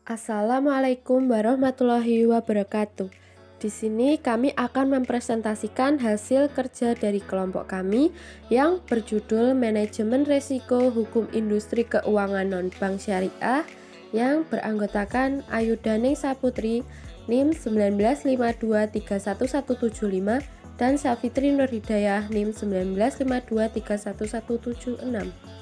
Assalamualaikum warahmatullahi wabarakatuh. Di sini kami akan mempresentasikan hasil kerja dari kelompok kami yang berjudul Manajemen Resiko Hukum Industri Keuangan Non-Bank Syariah yang beranggotakan Ayu Daning Saputri, NIM 1952311175 dan Safitri Nurhidayah, NIM 1952311176.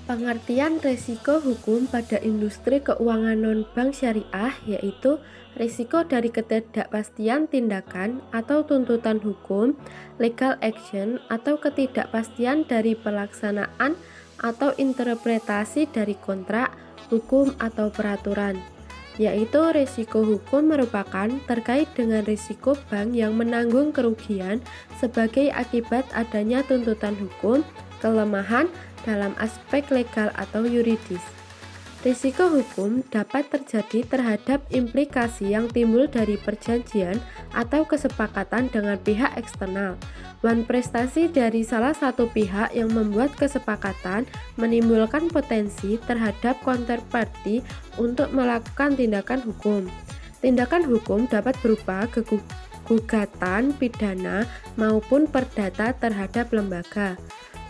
Pengertian risiko hukum pada industri keuangan non-bank syariah yaitu risiko dari ketidakpastian tindakan atau tuntutan hukum, legal action, atau ketidakpastian dari pelaksanaan atau interpretasi dari kontrak, hukum, atau peraturan. Yaitu risiko hukum merupakan terkait dengan risiko bank yang menanggung kerugian sebagai akibat adanya tuntutan hukum, kelemahan dalam aspek legal atau yuridis. Risiko hukum dapat terjadi terhadap implikasi yang timbul dari perjanjian atau kesepakatan dengan pihak eksternal. Prestasi dari salah satu pihak yang membuat kesepakatan menimbulkan potensi terhadap counterparty untuk melakukan tindakan hukum. Tindakan hukum dapat berupa gugatan pidana maupun perdata terhadap lembaga.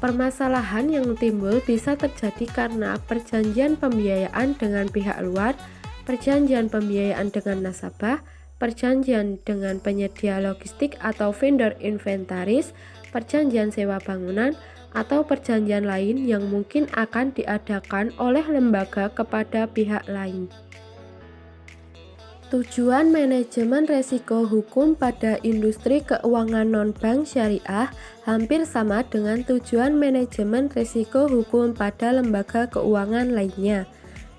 Permasalahan yang timbul bisa terjadi karena perjanjian pembiayaan dengan pihak luar, perjanjian pembiayaan dengan nasabah, perjanjian dengan penyedia logistik atau vendor inventaris, perjanjian sewa bangunan, atau perjanjian lain yang mungkin akan diadakan oleh lembaga kepada pihak lain. Tujuan manajemen resiko hukum pada industri keuangan non-bank syariah hampir sama dengan tujuan manajemen risiko hukum pada lembaga keuangan lainnya,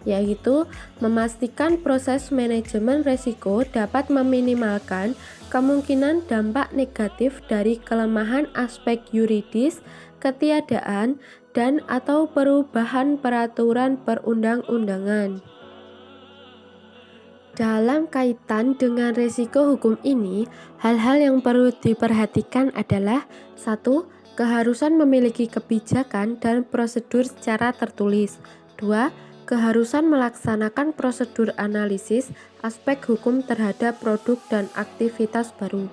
yaitu memastikan proses manajemen risiko dapat meminimalkan kemungkinan dampak negatif dari kelemahan aspek yuridis, ketiadaan, dan atau perubahan peraturan perundang-undangan. Dalam kaitan dengan risiko hukum ini, hal-hal yang perlu diperhatikan adalah 1. Keharusan memiliki kebijakan dan prosedur secara tertulis. 2. Keharusan melaksanakan prosedur analisis aspek hukum terhadap produk dan aktivitas baru.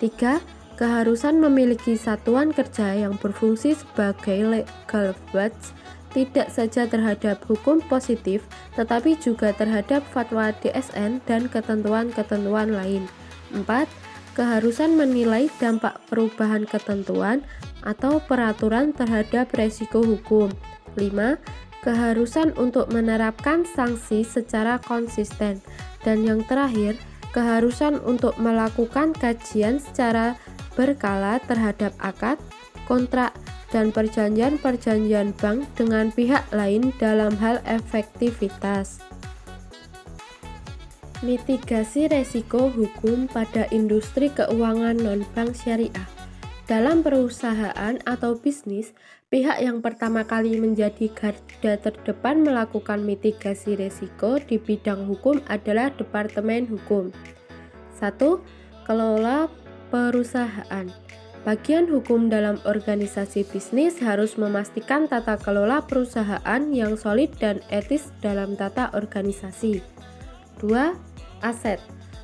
3. Keharusan memiliki satuan kerja yang berfungsi sebagai legal watch tidak saja terhadap hukum positif, tetapi juga terhadap fatwa DSN dan ketentuan-ketentuan lain. 4. Keharusan menilai dampak perubahan ketentuan atau peraturan terhadap resiko hukum. 5. Keharusan untuk menerapkan sanksi secara konsisten. Dan yang terakhir, keharusan untuk melakukan kajian secara berkala terhadap akad, kontrak, dan perjanjian-perjanjian bank dengan pihak lain dalam hal efektivitas. Mitigasi resiko hukum pada industri keuangan non-bank syariah. Dalam perusahaan atau bisnis, pihak yang pertama kali menjadi garda terdepan melakukan mitigasi resiko di bidang hukum adalah Departemen Hukum. 1. Kelola perusahaan. Bagian hukum dalam organisasi bisnis harus memastikan tata kelola perusahaan yang solid dan etis dalam tata organisasi. 2. Aset.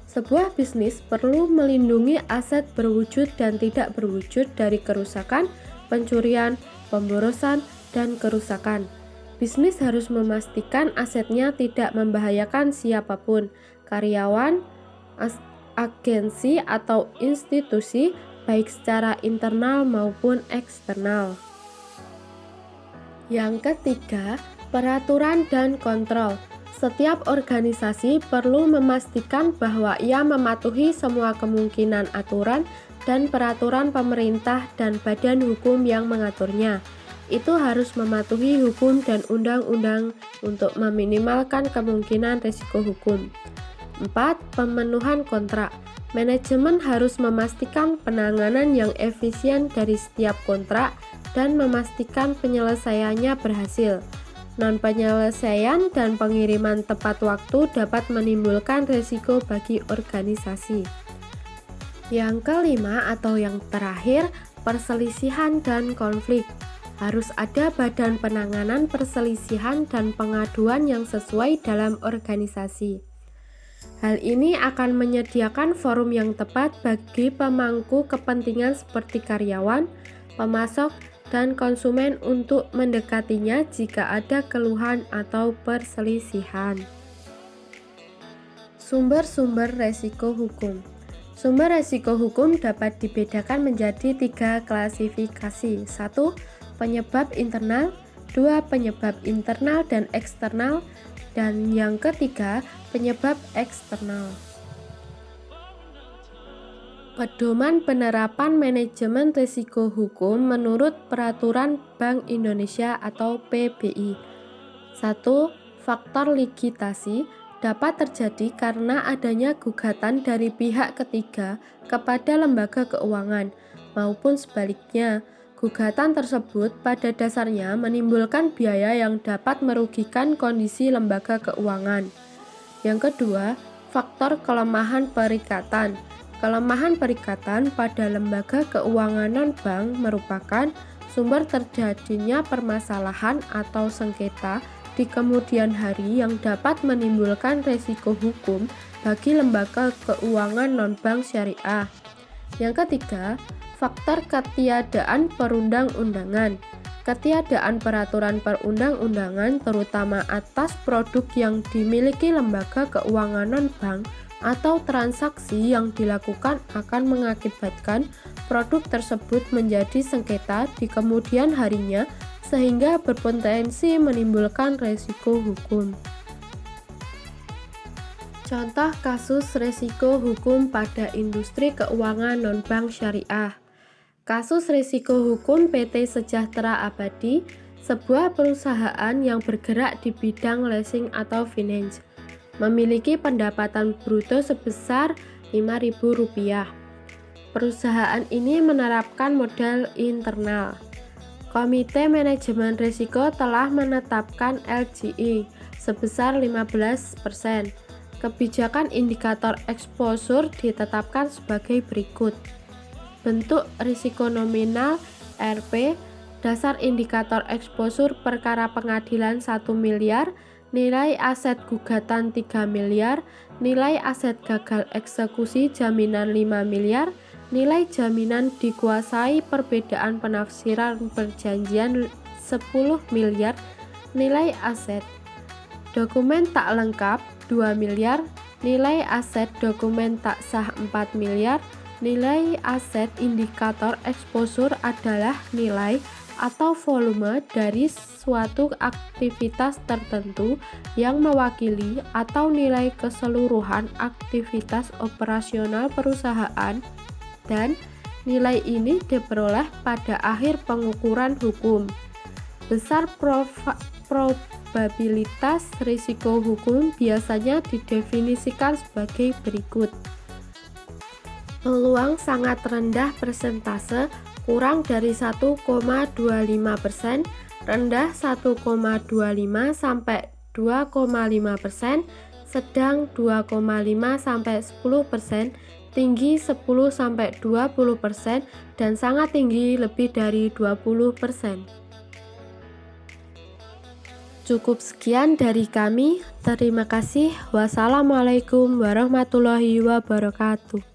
Sebuah bisnis perlu melindungi aset berwujud dan tidak berwujud dari kerusakan, pencurian, pemborosan, dan kerusakan. Bisnis harus memastikan asetnya tidak membahayakan siapapun, karyawan, agensi, atau institusi, baik secara internal maupun eksternal. Yang ketiga, peraturan dan kontrol. Setiap organisasi perlu memastikan bahwa ia mematuhi semua kemungkinan aturan dan peraturan pemerintah dan badan hukum yang mengaturnya. Itu harus mematuhi hukum dan undang-undang untuk meminimalkan kemungkinan risiko hukum. 4. Pemenuhan kontrak. Manajemen harus memastikan penanganan yang efisien dari setiap kontrak dan memastikan penyelesaiannya berhasil. Non-penyelesaian dan pengiriman tepat waktu dapat menimbulkan risiko bagi organisasi. Yang kelima atau yang terakhir, perselisihan dan konflik. Harus ada badan penanganan perselisihan dan pengaduan yang sesuai dalam organisasi. Hal ini akan menyediakan forum yang tepat bagi pemangku kepentingan seperti karyawan, pemasok, dan konsumen untuk mendekatinya jika ada keluhan atau perselisihan. Sumber-sumber resiko hukum. Sumber resiko hukum dapat dibedakan menjadi 3 klasifikasi. 1. Penyebab internal, 2. Penyebab internal dan eksternal, dan yang ketiga, penyebab eksternal. Pedoman penerapan manajemen risiko hukum menurut Peraturan Bank Indonesia atau PBI. 1. Faktor ligitasi dapat terjadi karena adanya gugatan dari pihak ketiga kepada lembaga keuangan, maupun sebaliknya. Gugatan tersebut pada dasarnya menimbulkan biaya yang dapat merugikan kondisi lembaga keuangan. Yang kedua, faktor kelemahan perikatan. Kelemahan perikatan pada lembaga keuangan non-bank merupakan sumber terjadinya permasalahan atau sengketa di kemudian hari yang dapat menimbulkan resiko hukum bagi lembaga keuangan non-bank syariah. Yang ketiga, faktor ketiadaan perundang-undangan. Ketiadaan peraturan perundang-undangan terutama atas produk yang dimiliki lembaga keuangan non-bank atau transaksi yang dilakukan akan mengakibatkan produk tersebut menjadi sengketa di kemudian harinya sehingga berpotensi menimbulkan resiko hukum. Contoh kasus resiko hukum pada industri keuangan non-bank syariah. Kasus risiko hukum PT Sejahtera Abadi, sebuah perusahaan yang bergerak di bidang leasing atau finance, memiliki pendapatan bruto sebesar Rp5.000. Perusahaan ini menerapkan model internal. Komite Manajemen Risiko telah menetapkan LGI sebesar 15%. Kebijakan indikator exposure ditetapkan sebagai berikut. Bentuk risiko nominal RP, dasar indikator exposure perkara pengadilan 1 miliar, nilai aset gugatan 3 miliar, nilai aset gagal eksekusi jaminan 5 miliar, nilai jaminan dikuasai perbedaan penafsiran perjanjian 10 miliar, nilai aset dokumen tak lengkap 2 miliar, nilai aset dokumen tak sah 4 miliar, nilai aset indikator exposure adalah nilai atau volume dari suatu aktivitas tertentu yang mewakili atau nilai keseluruhan aktivitas operasional perusahaan, dan nilai ini diperoleh pada akhir pengukuran hukum. Besar probabilitas risiko hukum biasanya didefinisikan sebagai berikut. Peluang sangat rendah persentase kurang dari 1,25%, rendah 1,25 sampai 2,5%, sedang 2,5 sampai 10%, tinggi 10 sampai 20%, dan sangat tinggi lebih dari 20%. Cukup sekian dari kami. Terima kasih. Wassalamualaikum warahmatullahi wabarakatuh.